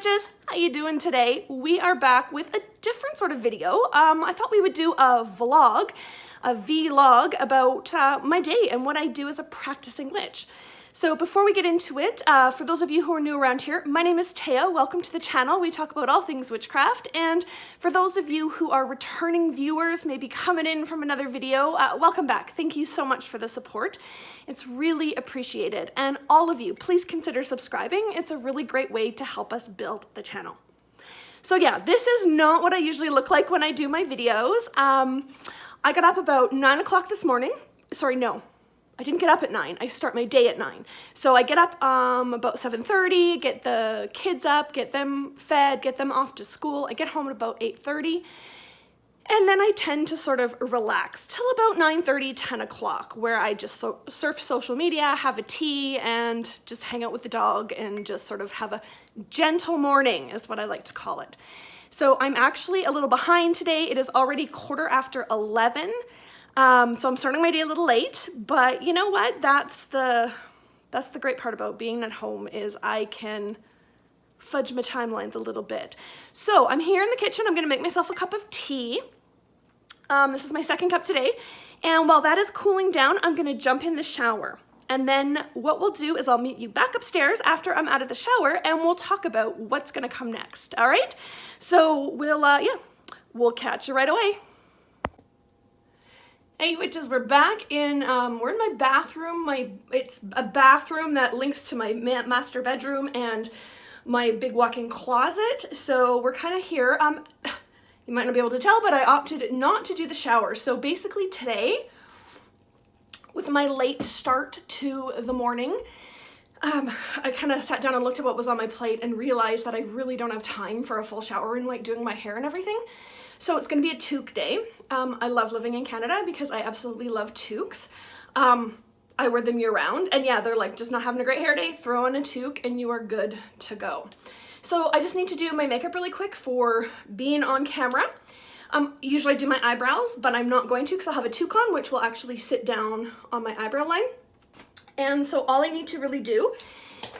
witches, how you doing today? We are back with a different sort of video. I thought we would do a vlog about my day and what I do as a practicing witch. So before we get into it, for those of you who are new around here, my name is Taya. Welcome to the channel. We talk about all things witchcraft. And for those of you who are returning viewers, maybe coming in from another video, welcome back. Thank you so much for the support. It's really appreciated. And all of you, please consider subscribing. It's a really great way to help us build the channel. So yeah, this is not what I usually look like when I do my videos. I got up about 9 o'clock this morning. Sorry, no. I didn't get up at 9. I start my day at 9. So I get up about 7:30, get the kids up, get them fed, get them off to school. I get home at about 8:30. And then I tend to sort of relax till about 9:30, 10 o'clock, where I just surf social media, have a tea, and just hang out with the dog and just sort of have a gentle morning is what I like to call it. So I'm actually a little behind today. It is already 11:15. So I'm starting my day a little late, but you know what? That's the great part about being at home is I can fudge my timelines a little bit. So I'm here in the kitchen. I'm going to make myself a cup of tea. This is my second cup today. And while that is cooling down, I'm going to jump in the shower. And then what we'll do is I'll meet you back upstairs after I'm out of the shower and we'll talk about what's going to come next. All right. So we'll catch you right away. Hey witches, we're back in, we're in my bathroom. It's a bathroom that links to my master bedroom and my big walk-in closet. So we're kind of here. You might not be able to tell, but I opted not to do the shower. So basically today, with my late start to the morning, I kind of sat down and looked at what was on my plate and realized that I really don't have time for a full shower and like doing my hair and everything. So it's going to be a toque day. I love living in Canada because I absolutely love toques. I wear them year round and yeah, they're like just not having a great hair day, throw on a toque and you are good to go. So I just need to do my makeup really quick for being on camera. Usually I do my eyebrows, but I'm not going to because I'll have a toque on, which will actually sit down on my eyebrow line. And so all I need to really do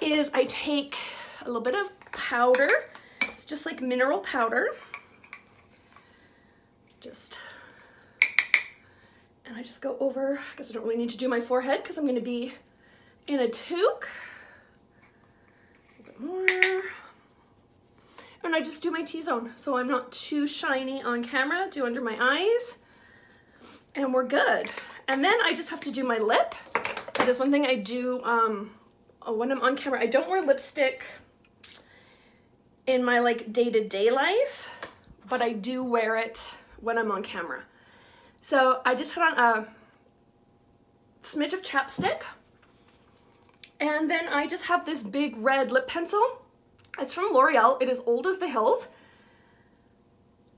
is I take a little bit of powder. It's just like mineral powder. And I just go over, I guess I don't really need to do my forehead because I'm going to be in a toque. A bit more. And I just do my T-zone so I'm not too shiny on camera. Do under my eyes. And we're good. And then I just have to do my lip. That is one thing I do when I'm on camera. I don't wear lipstick in my like day-to-day life, but I do wear it when I'm on camera. So I just put on a smidge of chapstick and then I just have this big red lip pencil. It's from L'Oreal. It is old as the hills,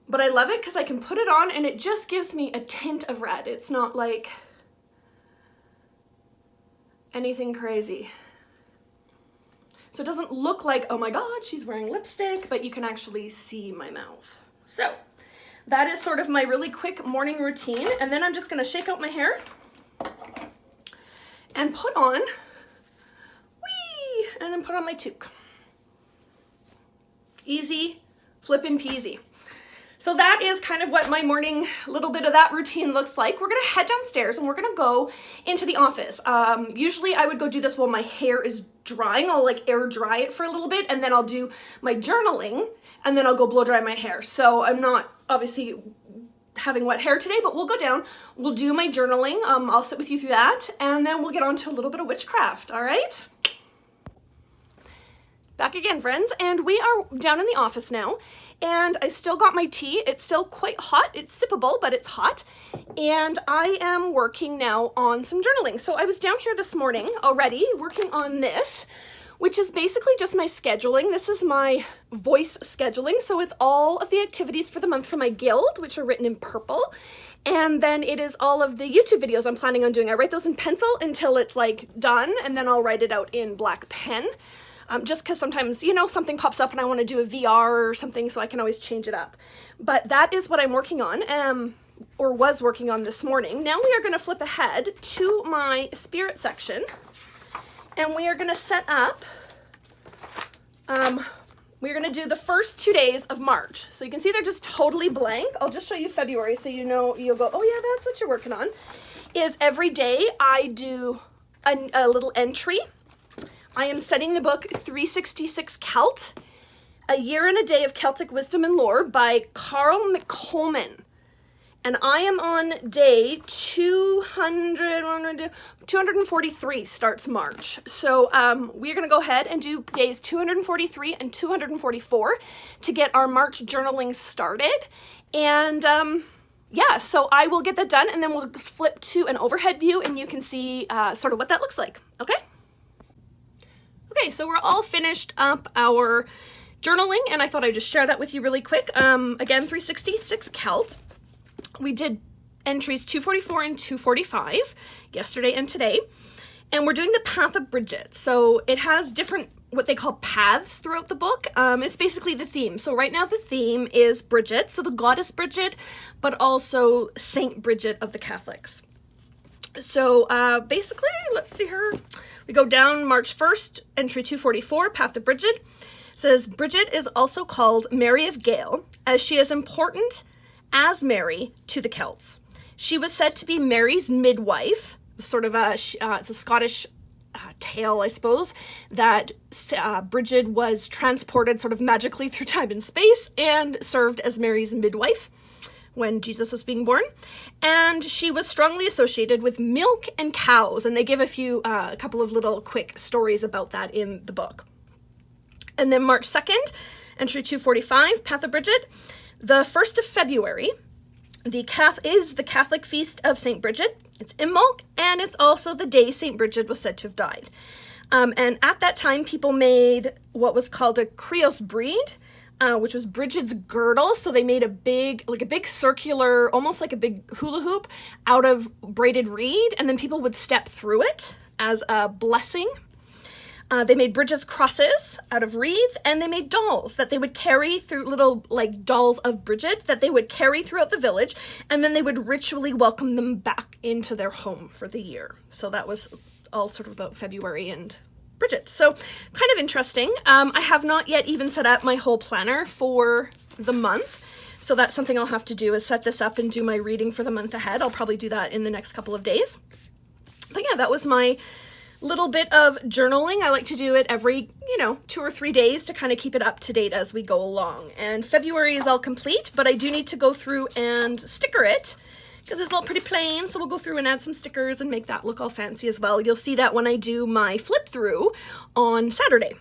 but I love it because I can put it on and it just gives me a tint of red. It's not like anything crazy. So it doesn't look like, oh my God, she's wearing lipstick, but you can actually see my mouth. So that is sort of my really quick morning routine. And then I'm just going to shake out my hair and put on, and then put on my toque. Easy, flippin' peasy. So that is kind of what my morning, little bit of that routine looks like. We're going to head downstairs and we're going to go into the office. Usually I would go do this while my hair is drying. I'll like air dry it for a little bit and then I'll do my journaling and then I'll go blow dry my hair. So I'm not obviously having wet hair today, but we'll go down, we'll do my journaling. I'll sit with you through that and then we'll get on to a little bit of witchcraft. All right. Back again, friends, and we are down in the office now, and I still got my tea. It's still quite hot. It's sippable, but it's hot, and I am working now on some journaling. So I was down here this morning already working on this, which is basically just my scheduling. This is my voice scheduling, so it's all of the activities for the month for my guild, which are written in purple, and then it is all of the YouTube videos I'm planning on doing. I write those in pencil until it's like done, and then I'll write it out in black pen. Just because sometimes, you know, something pops up and I want to do a VR or something, so I can always change it up. But that is what I'm working on, or was working on this morning. Now we are going to flip ahead to my spirit section, and we are going to set up we're gonna do the first 2 days of March. So you can see they're just totally blank. I'll just show you February so you know, you'll go, oh yeah, that's what you're working on. Is every day I do a little entry. I am studying the book 366 Celt, A Year and a Day of Celtic Wisdom and Lore by Carl McColman. And I am on day 243 starts March. So we're going to go ahead and do days 243 and 244 to get our March journaling started. And yeah, so I will get that done and then we'll flip to an overhead view and you can see sort of what that looks like. Okay? Okay, so we're all finished up our journaling and I thought I'd just share that with you really quick. Again, 366 Celt. We did entries 244 and 245 yesterday and today, and we're doing the Path of Bridget. So it has different, what they call paths throughout the book. It's basically the theme. So right now the theme is Bridget, so the goddess Bridget, but also Saint Bridget of the Catholics. So basically, let's see here. We go down March 1st, entry 244, Path of Bridget. It says, Bridget is also called Mary of Gale, as she is important as Mary to the Celts. She was said to be Mary's midwife, sort of it's a Scottish tale, I suppose, that Bridget was transported sort of magically through time and space and served as Mary's midwife when Jesus was being born. And she was strongly associated with milk and cows, and they give a couple of little quick stories about that in the book. And then March 2nd, entry 245, Path of Bridget. The 1st of February, is the Catholic feast of St. Bridget. It's Imbolc, and it's also the day St. Bridget was said to have died. And at that time, people made what was called a Creos breed, which was Bridget's girdle. So they made a big circular, almost like a big hula hoop out of braided reed, and then people would step through it as a blessing. They made Bridget's crosses out of reeds, and they made dolls that they would carry through, little like dolls of Bridget that they would carry throughout the village, and then they would ritually welcome them back into their home for the year. So that was all sort of about February and Bridget. So kind of interesting. I have not yet even set up my whole planner for the month. So that's something I'll have to do, is set this up and do my reading for the month ahead. I'll probably do that in the next couple of days. But yeah, that was my little bit of journaling. I like to do it every, 2 or 3 days to kind of keep it up to date as we go along. And February is all complete, but I do need to go through and sticker it because it's all pretty plain. So we'll go through and add some stickers and make that look all fancy as well. You'll see that when I do my flip through on Saturday.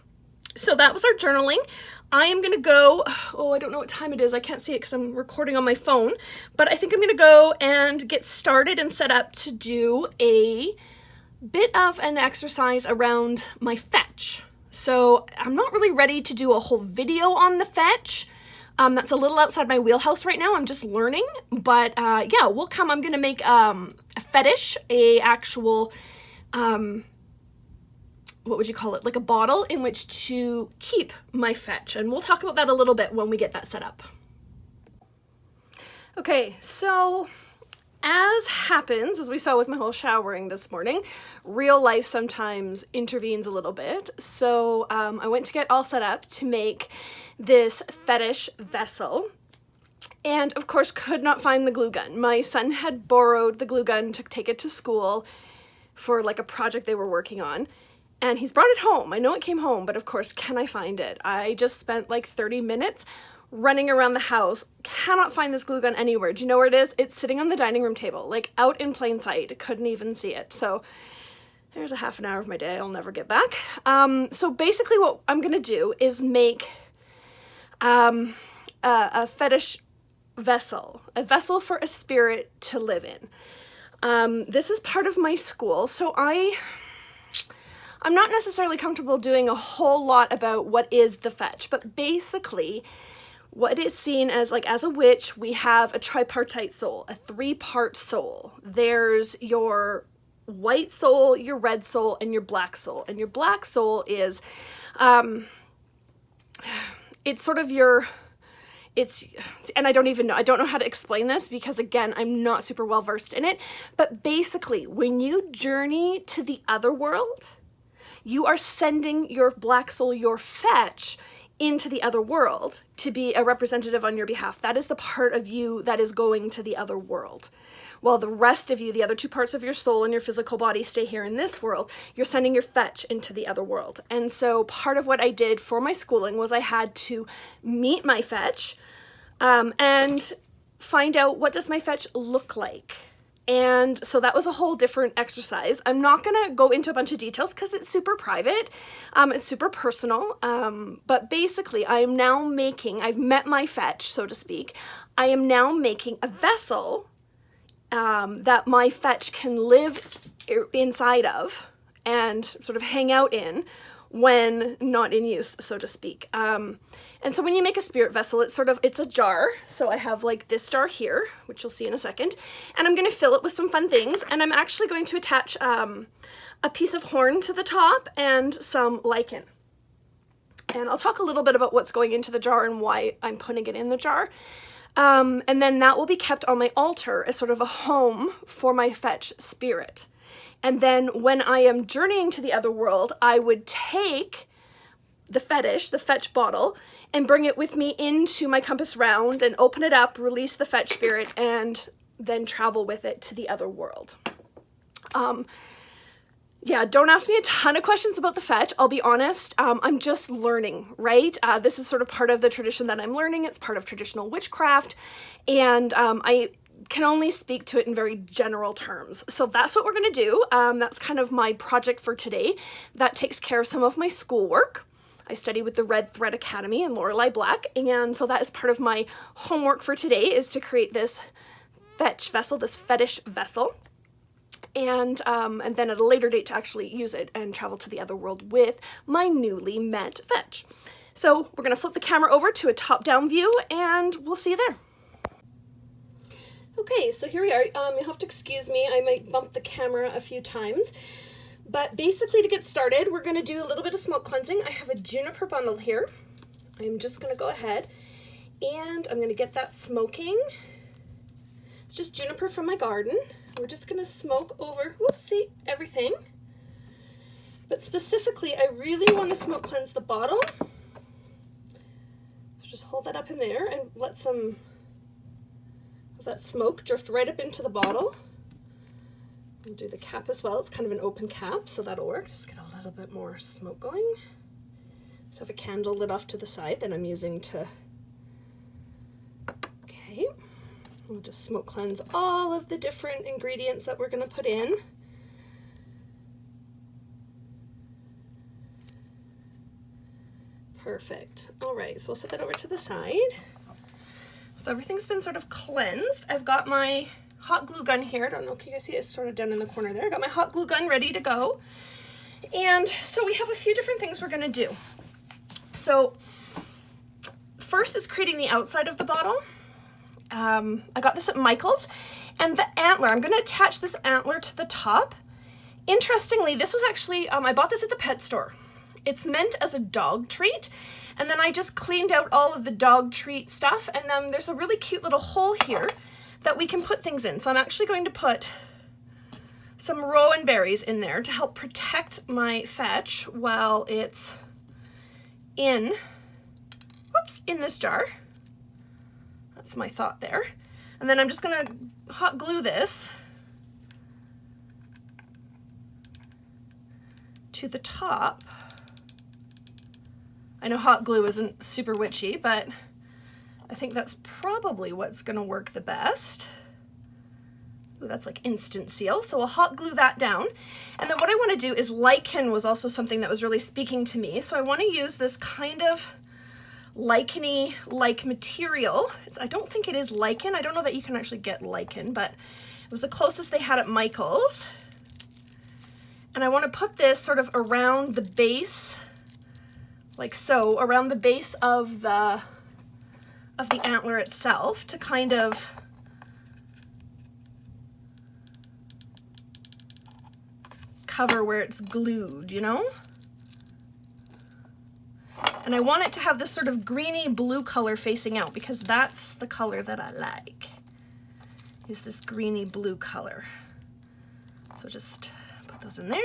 So that was our journaling. I am going to go, I don't know what time it is. I can't see it because I'm recording on my phone, but I think I'm going to go and get started and set up to do a bit of an exercise around my fetch. So I'm not really ready to do a whole video on the fetch. That's a little outside my wheelhouse right now. I'm just learning, but yeah, we'll come. I'm going to make a fetish, a actual, what would you call it? Like a bottle in which to keep my fetch. And we'll talk about that a little bit when we get that set up. Okay, so as happens, as we saw with my whole showering this morning, real life sometimes intervenes a little bit. So I went to get all set up to make this fetish vessel, and of course could not find the glue gun. My son had borrowed the glue gun to take it to school for like a project they were working on, and he's brought it home. I know it came home, but of course, can I find it? I just spent like 30 minutes running around the house, cannot find this glue gun anywhere. Do you know where it is? It's sitting on the dining room table, like out in plain sight. Couldn't even see it. So there's a half an hour of my day I'll never get back. So basically what I'm gonna do is make a fetish vessel, a vessel for a spirit to live in. This is part of my school, so I'm not necessarily comfortable doing a whole lot about what is the fetch, but basically what it's seen as, like, as a witch, we have a tripartite soul, a 3-part soul. There's your white soul, your red soul, and your black soul. And your black soul is, it's sort of your, and I don't know how to explain this because, again, I'm not super well versed in it, but basically, when you journey to the other world, you are sending your black soul, your fetch, into the other world to be a representative on your behalf. That is the part of you that is going to the other world. While the rest of you, the other two parts of your soul and your physical body, stay here in this world, you're sending your fetch into the other world. And so part of what I did for my schooling was I had to meet my fetch and find out, what does my fetch look like? And so that was a whole different exercise. I'm not going to go into a bunch of details because it's super private. It's super personal. But basically, I've met my fetch, so to speak. I am now making a vessel that my fetch can live inside of and sort of hang out in when not in use, so to speak. And so when you make a spirit vessel, it's a jar. So I have like this jar here, which you'll see in a second, and I'm going to fill it with some fun things. And I'm actually going to attach a piece of horn to the top and some lichen. And I'll talk a little bit about what's going into the jar and why I'm putting it in the jar. And then that will be kept on my altar as sort of a home for my fetch spirit. And then when I am journeying to the other world, I would take the fetch bottle, and bring it with me into my compass round and open it up, release the fetch spirit, and then travel with it to the other world. Yeah, don't ask me a ton of questions about the fetch. I'll be honest, I'm just learning, right? This is sort of part of the tradition that I'm learning. It's part of traditional witchcraft, and I can only speak to it in very general terms. So that's what we're going to do. That's kind of my project for today. That takes care of some of my schoolwork. I study with the Red Thread Academy and Lorelei Black, and so that is part of my homework for today, is to create this fetch vessel, this fetish vessel, and then at a later date to actually use it and travel to the other world with my newly met fetch. So we're going to flip the camera over to a top-down view, and we'll see you there. Okay, so here we are. You'll have to excuse me, I might bump the camera a few times. But basically, to get started, we're going to do a little bit of smoke cleansing. I have a juniper bundle here. I'm just going to go ahead and I'm going to get that smoking. It's just juniper from my garden. We're just going to smoke over, whoopsie, everything. But specifically, I really want to smoke cleanse the bottle. So just hold that up in there and let some of that smoke drift right up into the bottle. We'll do the cap as well. It's kind of an open cap, so that'll work. Just get a little bit more smoke going. Just have a candle lit off to the side that I'm using to... Okay. We'll just smoke cleanse all of the different ingredients that we're going to put in. Perfect. All right, so we'll set that over to the side. So everything's been sort of cleansed. I've got my hot glue gun here. I don't know if you guys see it, it's sort of down in the corner there. I got my hot glue gun ready to go. And so we have a few different things we're going to do. So first is creating the outside of the bottle. I got this at Michael's, and the antler, I'm going to attach this antler to the top. Interestingly, this was actually, I bought this at the pet store. It's meant as a dog treat, and then I just cleaned out all of the dog treat stuff, and then there's a really cute little hole here that we can put things in. So I'm actually going to put some rowan berries in there to help protect my fetch while it's in this jar. That's my thought there. And then I'm just gonna hot glue this to the top. I know hot glue isn't super witchy, but I think that's probably what's gonna work the best. Ooh, that's like instant seal. So I'll hot glue that down. And then what I wanna do is lichen was also something that was really speaking to me. So I wanna use this kind of lichen-y like material. I don't think it is lichen. I don't know that you can actually get lichen, but it was the closest they had at Michael's. And I wanna put this sort of around the base, like so, around the base of the antler itself to kind of cover where it's glued, you know? And I want it to have this sort of greeny blue color facing out because that's the color that I like, is this greeny blue color. So just put those in there.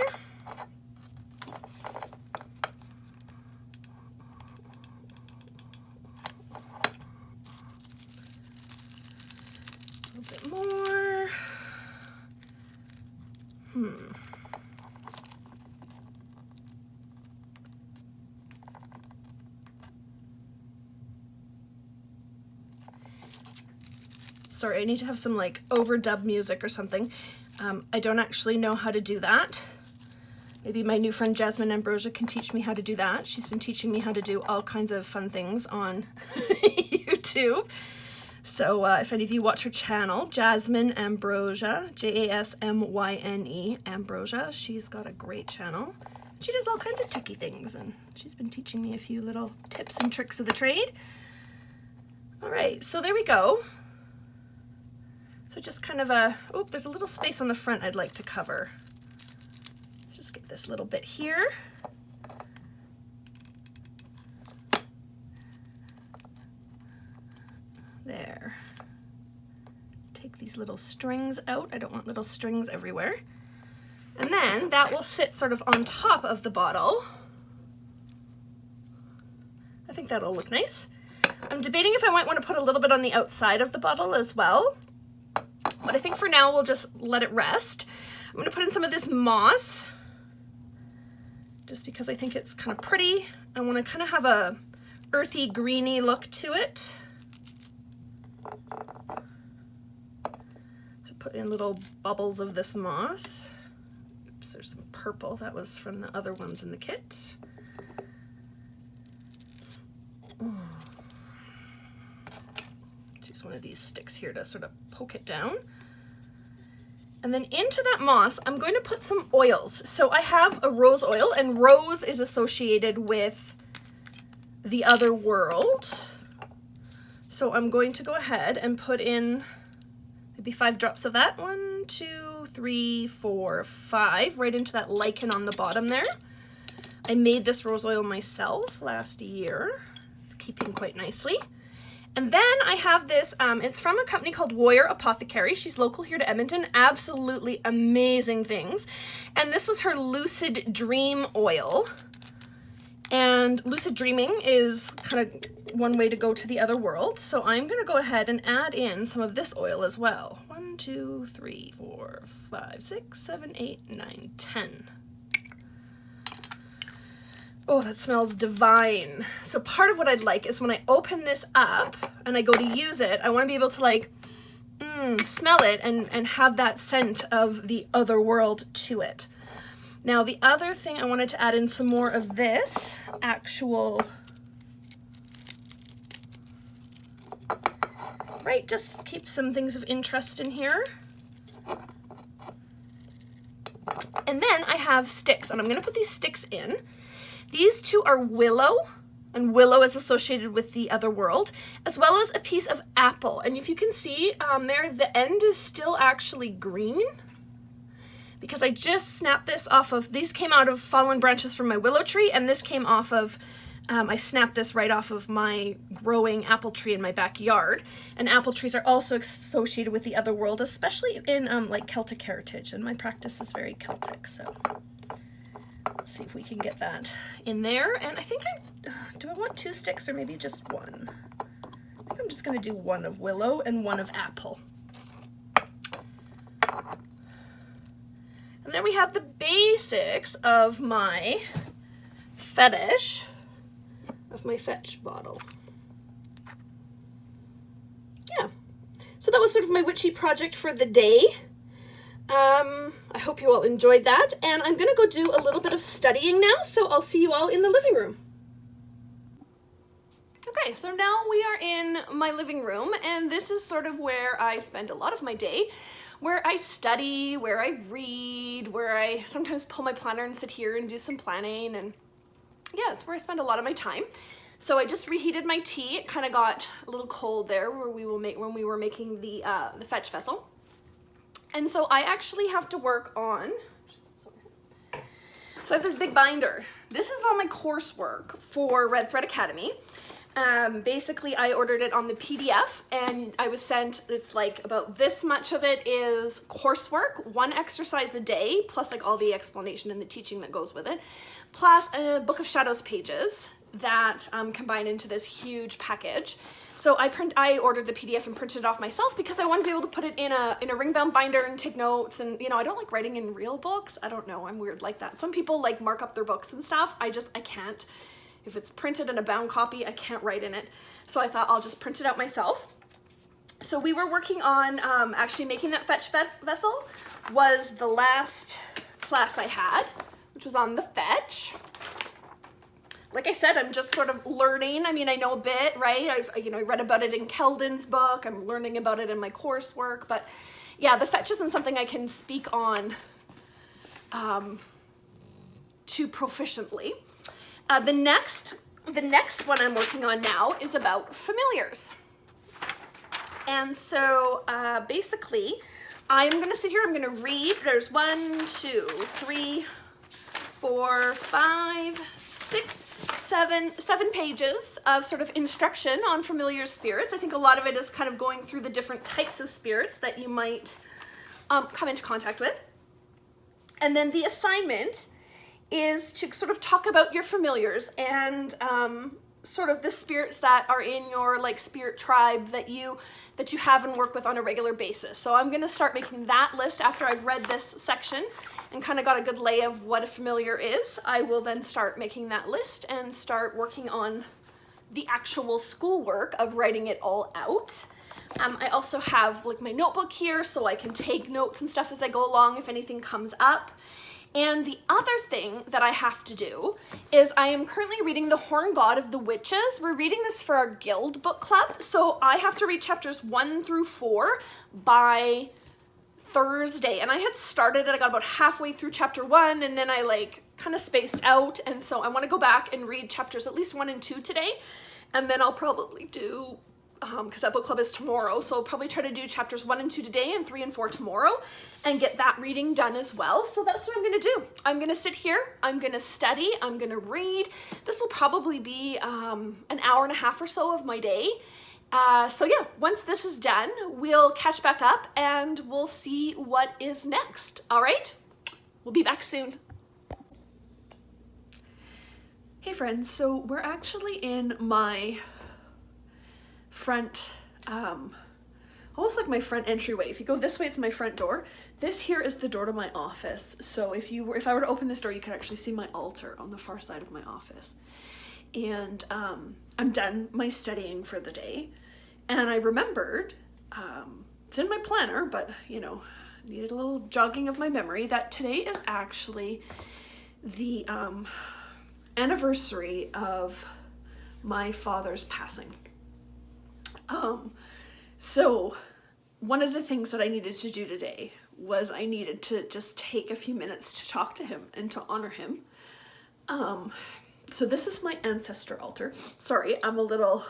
Sorry, I need to have some like overdub music or something. I don't actually know how to do that. Maybe my new friend Jasmine Ambrosia can teach me how to do that. She's been teaching me how to do all kinds of fun things on YouTube. So if any of you watch her channel, Jasmine Ambrosia, Jasmyne Ambrosia, she's got a great channel. She does all kinds of techie things, and she's been teaching me a few little tips and tricks of the trade. All right, so there we go. So just kind of oh, there's a little space on the front I'd like to cover. Let's just get this little bit here. There. Take these little strings out. I don't want little strings everywhere. And then that will sit sort of on top of the bottle. I think that'll look nice. I'm debating if I might want to put a little bit on the outside of the bottle as well. But I think for now we'll just let it rest. I'm going to put in some of this moss just because I think it's kind of pretty. I want to kind of have a earthy, greeny look to it. So put in little bubbles of this moss. Oops, there's some purple. That was from the other ones in the kit. Use one of these sticks here to sort of poke it down. And then into that moss, I'm going to put some oils. So I have a rose oil, and rose is associated with the other world. So I'm going to go ahead and put in maybe 5 drops of that. 1, 2, 3, 4, 5, right into that lichen on the bottom there. I made this rose oil myself last year. It's keeping quite nicely. And then I have this, it's from a company called Warrior Apothecary. She's local here to Edmonton. Absolutely amazing things. And this was her Lucid Dream Oil. And lucid dreaming is kind of one way to go to the other world. So I'm going to go ahead and add in some of this oil as well. 1, 2, 3, 4, 5, 6, 7, 8, 9, 10. Oh, that smells divine. So part of what I'd like is when I open this up and I go to use it, I want to be able to like smell it and have that scent of the other world to it. Now the other thing I wanted to add in some more of this actual, right, just keep some things of interest in here. And then I have sticks, and I'm going to put these sticks in. These two are willow, and willow is associated with the other world, as well as a piece of apple. And if you can see there, the end is still actually green because I just snapped this off of, these came out of fallen branches from my willow tree, and this came off of, I snapped this right off of my growing apple tree in my backyard. And apple trees are also associated with the other world, especially in like Celtic heritage, and my practice is very Celtic, so. Let's see if we can get that in there. And I think do I want 2 sticks or maybe just 1? I think I'm just going to do 1 of willow and 1 of apple. And there we have the basics of my fetish, of my fetch bottle. Yeah. So that was sort of my witchy project for the day. I hope you all enjoyed that, and I'm gonna go do a little bit of studying now, so I'll see you all in the living room. Okay, so now we are in my living room, and this is sort of where I spend a lot of my day, where I study, where I read, where I sometimes pull my planner and sit here and do some planning, and yeah, it's where I spend a lot of my time. So I just reheated my tea. It kind of got a little cold there where when we were making the fetch vessel. And so I actually have to work on, so I have this big binder. This is all my coursework for Red Thread Academy. Basically I ordered it on the PDF, and I was sent, it's like about this much of it is coursework, 1 exercise a day, plus like all the explanation and the teaching that goes with it, plus a Book of Shadows pages, that combine into this huge package. So I ordered the PDF and printed it off myself because I want to be able to put it in a ring bound binder and take notes. And you know, I don't like writing in real books. I don't know, I'm weird like that. Some people like mark up their books and stuff. I can't. If it's printed in a bound copy, I can't write in it. So I thought I'll just print it out myself. So we were working on actually making that fetch vessel was the last class I had, which was on the fetch. Like I said, I'm just sort of learning. I mean, I know a bit, right? I read about it in Keldon's book. I'm learning about it in my coursework, but yeah, the fetch isn't something I can speak on too proficiently. The next one I'm working on now is about familiars. And so basically, I'm gonna sit here, I'm gonna read. There's 1, 2, 3, 4, 5, 6, 7 pages of sort of instruction on familiar spirits. I think a lot of it is kind of going through the different types of spirits that you might come into contact with. And then the assignment is to sort of talk about your familiars and sort of the spirits that are in your like spirit tribe that you have and work with on a regular basis. So I'm gonna start making that list after I've read this section and kind of got a good lay of what a familiar is. I will then start making that list and start working on the actual schoolwork of writing it all out. I also have like my notebook here so I can take notes and stuff as I go along if anything comes up. And the other thing that I have to do is I am currently reading The Horn God of the Witches. We're reading this for our guild book club. So I have to read chapters 1 through 4 by Thursday. And I had started it, I got about halfway through chapter 1 and then I like kind of spaced out. And so I want to go back and read chapters at least 1 and 2 today. And then I'll probably do, because that book club is tomorrow, so I'll probably try to do chapters 1 and 2 today and 3 and 4 tomorrow and get that reading done as well. So that's what I'm gonna do. I'm gonna sit here, I'm gonna study, I'm gonna read. This will probably be an hour and a half or so of my day. So yeah, once this is done, we'll catch back up and we'll see what is next. All right, we'll be back soon. Hey friends, so we're actually in my front, almost like my front entryway. If you go this way, it's my front door. This here is the door to my office. So if I were to open this door, you could actually see my altar on the far side of my office. And I'm done my studying for the day. And I remembered, it's in my planner, but you know, needed a little jogging of my memory, that today is actually the anniversary of my father's passing. So one of the things that I needed to do today was I needed to just take a few minutes to talk to him and to honor him. So this is my Ancestor Altar. Sorry, I'm a little,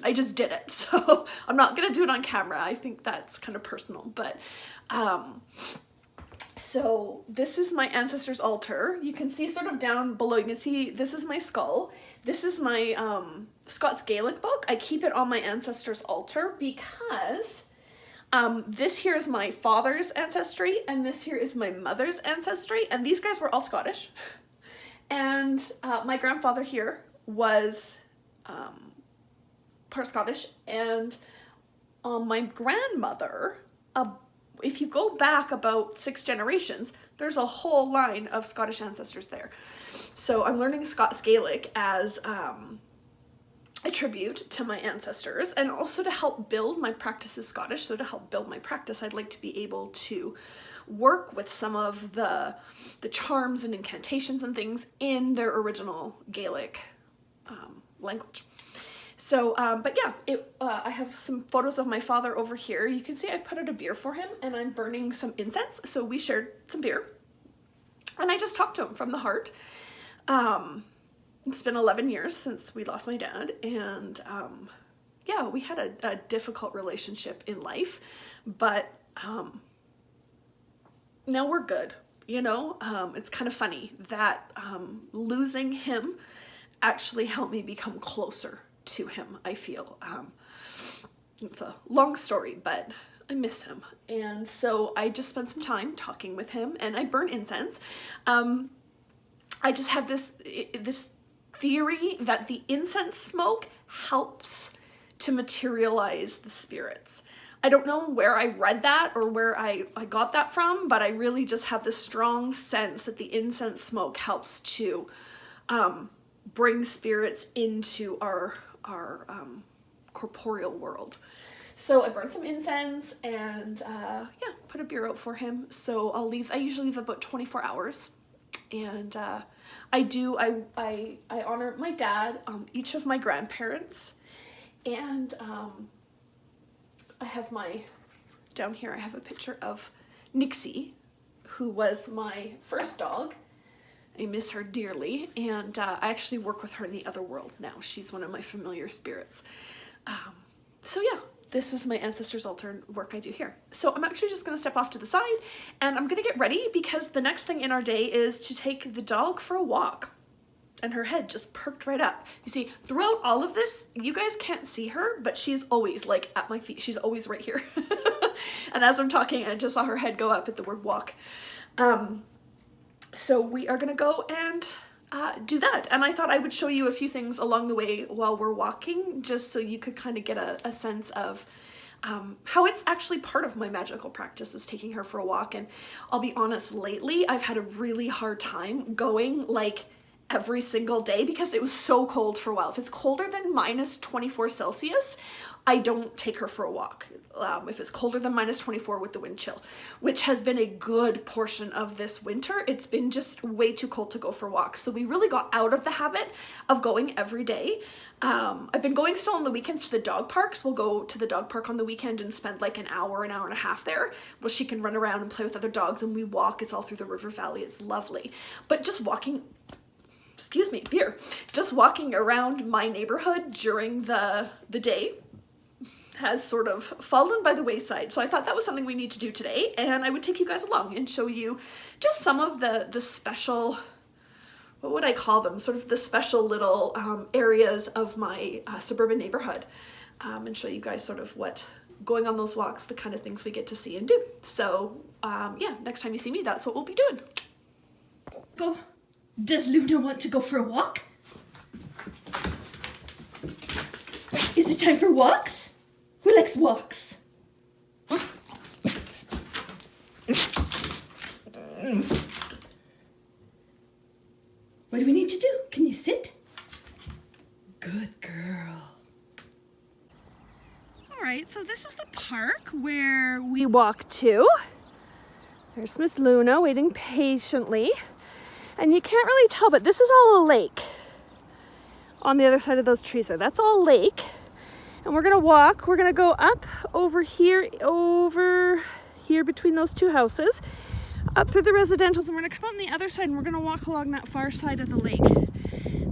I just did it. So I'm not going to do it on camera. I think that's kind of personal, but, so this is my Ancestor's Altar. You can see sort of down below, you can see this is my skull. This is my Scots Gaelic book. I keep it on my Ancestor's Altar because this here is my father's ancestry and this here is my mother's ancestry, and these guys were all Scottish. And my grandfather here was part Scottish, and my grandmother, if you go back about 6 generations, there's a whole line of Scottish ancestors there. So I'm learning Scots Gaelic as a tribute to my ancestors and also to help build my practice as Scottish. So to help build my practice, I'd like to be able to work with some of the charms and incantations and things in their original Gaelic language. So, but yeah, I have some photos of my father over here. You can see I've put out a beer for him and I'm burning some incense. So we shared some beer and I just talked to him from the heart. It's been 11 years since we lost my dad, and yeah, we had a difficult relationship in life, but now we're good, you know? It's kind of funny that losing him actually helped me become closer to him, I feel. It's a long story, but I miss him. And so I just spent some time talking with him and I burn incense. I just have this theory that the incense smoke helps to materialize the spirits. I don't know where I read that or where I got that from, but I really just have this strong sense that the incense smoke helps to bring spirits into our corporeal world. So I burned some incense and yeah, put a beer out for him. So I usually leave about 24 hours. And I honor my dad, each of my grandparents, and I have down here I have a picture of Nixie, who was my first dog. I miss her dearly, and I actually work with her in the other world now. She's one of my familiar spirits. So yeah, this is my Ancestor's Altar work I do here. So I'm actually just gonna step off to the side and I'm gonna get ready because the next thing in our day is to take the dog for a walk. And her head just perked right up. You see, throughout all of this, you guys can't see her, but she's always like at my feet. She's always right here. And as I'm talking, I just saw her head go up at the word walk. So we are gonna go and do that. And I thought I would show you a few things along the way while we're walking, just so you could kind of get a sense of how it's actually part of my magical practice is taking her for a walk. And I'll be honest, lately I've had a really hard time going like every single day because it was so cold for a while. If it's colder than -24 Celsius, I don't take her for a walk. If it's colder than -24 with the wind chill, which has been a good portion of this winter, it's been just way too cold to go for walks. So we really got out of the habit of going every day. I've been going still on the weekends to the dog parks. We'll go to the dog park on the weekend and spend like an hour and a half there where she can run around and play with other dogs, and we walk. It's all through the river valley. It's lovely. But just walking, excuse me, beer, just walking around my neighborhood during the day has sort of fallen by the wayside. So I thought that was something we need to do today, and I would take you guys along and show you just some of the special, what would I call them, sort of the special little areas of my suburban neighborhood, and show you guys sort of what going on those walks, the kind of things we get to see and do. So yeah, next time you see me, that's what we'll be doing. Go. Does Luna want to go for a walk? Is it time for walks? Who likes walks? What do we need to do? Can you sit? Good girl. All right, so this is the park where we walk to. There's Miss Luna waiting patiently. And you can't really tell, but this is all a lake on the other side of those trees there. That's all lake. And we're gonna walk, we're gonna go up over here between those two houses, up through the residentials, and we're gonna come out on the other side and we're gonna walk along that far side of the lake.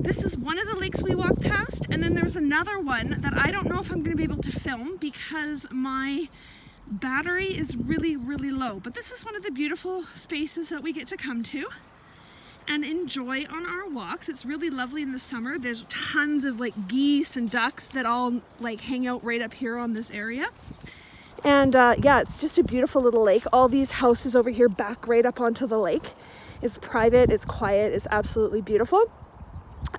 This is one of the lakes we walked past, and then there's another one that I don't know if I'm gonna be able to film because my battery is really, really low. But this is one of the beautiful spaces that we get to come to and enjoy on our walks. It's really lovely in the summer. There's tons of like geese and ducks that all like hang out right up here on this area. And yeah, it's just a beautiful little lake. All these houses over here back right up onto the lake. It's private, it's quiet, it's absolutely beautiful.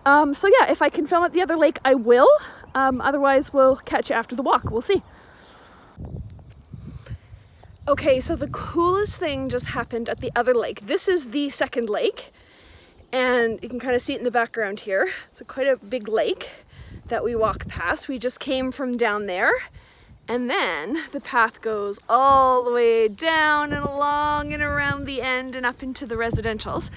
So yeah, if I can film at the other lake, I will. Otherwise, we'll catch you after the walk. We'll see. Okay, so the coolest thing just happened at the other lake. This is the second lake, and you can kind of see it in the background here. It's quite a big lake that we walk past. We just came from down there, and then the path goes all the way down and along and around the end and up into the residentials.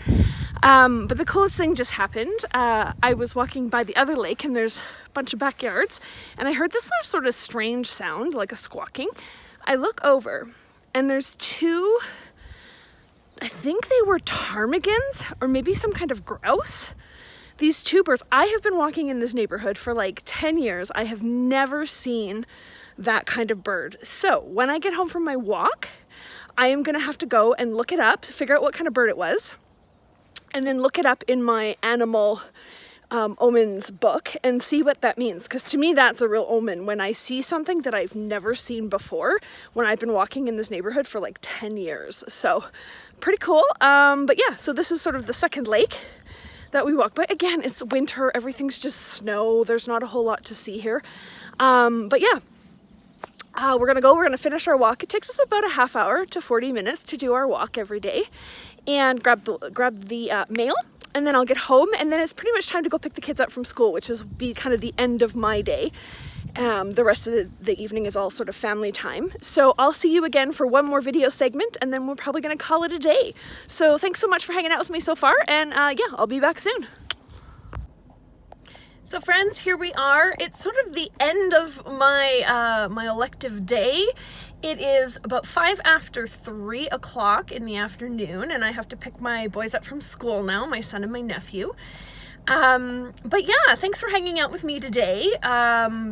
But the coolest thing just happened. I was walking by the other lake, and there's a bunch of backyards, and I heard this sort of strange sound, like a squawking. I look over, and there's two, I think they were ptarmigans or maybe some kind of grouse. These two birds. I have been walking in this neighborhood for like 10 years. I have never seen that kind of bird. So when I get home from my walk, I am gonna have to go and look it up, figure out what kind of bird it was, and then look it up in my animal omens book and see what that means, because to me that's a real omen when I see something that I've never seen before when I've been walking in this neighborhood for like 10 years. So pretty cool. But yeah, so this is sort of the second lake that we walk by. Again, it's winter, everything's just snow, there's not a whole lot to see here. But yeah, we're gonna finish our walk. It takes us about a half hour to 40 minutes to do our walk every day, and grab the mail, and then I'll get home, and then it's pretty much time to go pick the kids up from school, which is be kind of the end of my day. The rest of the evening is all sort of family time. So I'll see you again for one more video segment, and then we're probably gonna call it a day. So thanks so much for hanging out with me so far, and yeah, I'll be back soon. So friends, here we are. It's sort of the end of my my elective day. It is about 5 after 3 o'clock in the afternoon, and I have to pick my boys up from school now, my son and my nephew. But yeah, thanks for hanging out with me today.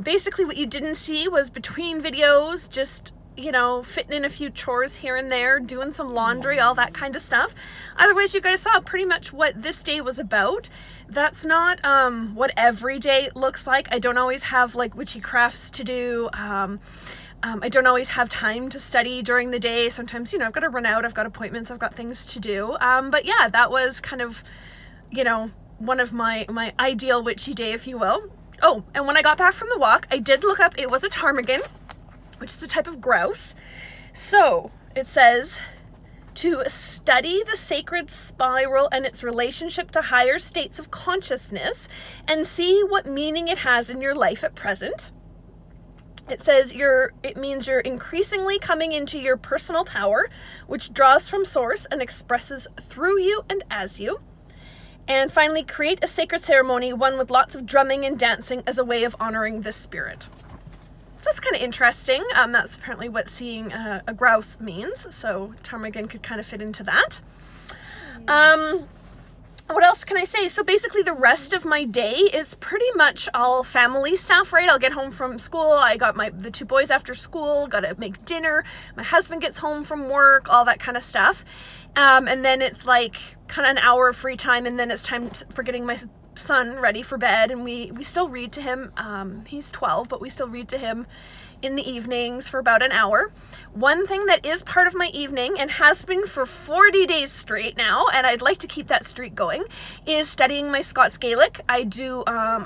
Basically what you didn't see was between videos, just, you know, fitting in a few chores here and there, doing some laundry, all that kind of stuff. Otherwise, you guys saw pretty much what this day was about. That's not what every day looks like. I don't always have like witchy crafts to do. I don't always have time to study during the day. Sometimes, you know, I've got to run out, I've got appointments, I've got things to do. But yeah, that was kind of, you know, one of my ideal witchy day, if you will. Oh, and when I got back from the walk, I did look up, it was a ptarmigan, which is a type of grouse. So it says to study the sacred spiral and its relationship to higher states of consciousness and see what meaning it has in your life at present. It says it means you're increasingly coming into your personal power, which draws from source and expresses through you and as you. And finally, create a sacred ceremony, one with lots of drumming and dancing as a way of honoring this spirit. That's kind of interesting. That's apparently what seeing a grouse means. So ptarmigan could kind of fit into that. What else can I say? So basically the rest of my day is pretty much all family stuff, right? I'll get home from school. I got the 2 boys after school, got to make dinner. My husband gets home from work, all that kind of stuff. And then it's like kind of an hour of free time, and then it's time for getting my son ready for bed, and we still read to him. He's 12, but we still read to him in the evenings for about an hour. One thing that is part of my evening, and has been for 40 days straight now, and I'd like to keep that streak going, is studying my Scots Gaelic. I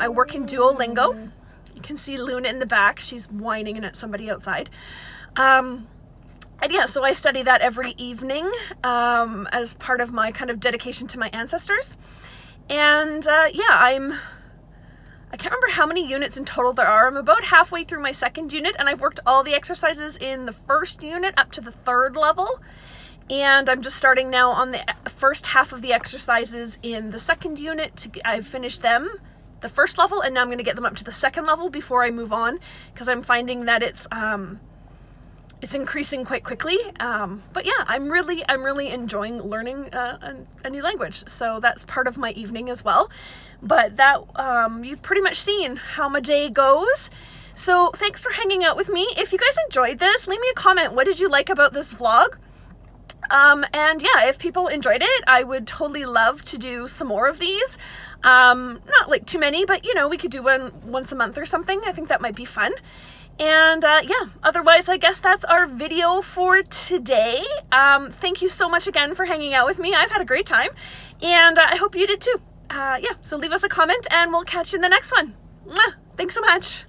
work in Duolingo. You can see Luna in the back. She's whining at somebody outside. And yeah, so I study that every evening as part of my kind of dedication to my ancestors. And yeah, I can't remember how many units in total there are. I'm about halfway through my 2nd unit, and I've worked all the exercises in the 1st unit up to the 3rd level. And I'm just starting now on the first half of the exercises in the 2nd unit. I've finished them, the 1st level, and now I'm going to get them up to the 2nd level before I move on, because I'm finding that it's increasing quite quickly. But yeah, I'm really enjoying learning a new language. So that's part of my evening as well. But that, you've pretty much seen how my day goes. So thanks for hanging out with me. If you guys enjoyed this, leave me a comment. What did you like about this vlog? And yeah, if people enjoyed it, I would totally love to do some more of these. Not like too many, but you know, we could do one once a month or something. I think that might be fun. And yeah, otherwise, I guess that's our video for today. Thank you so much again for hanging out with me. I've had a great time, and I hope you did too. Yeah, so leave us a comment, and we'll catch you in the next one. Mwah! Thanks so much.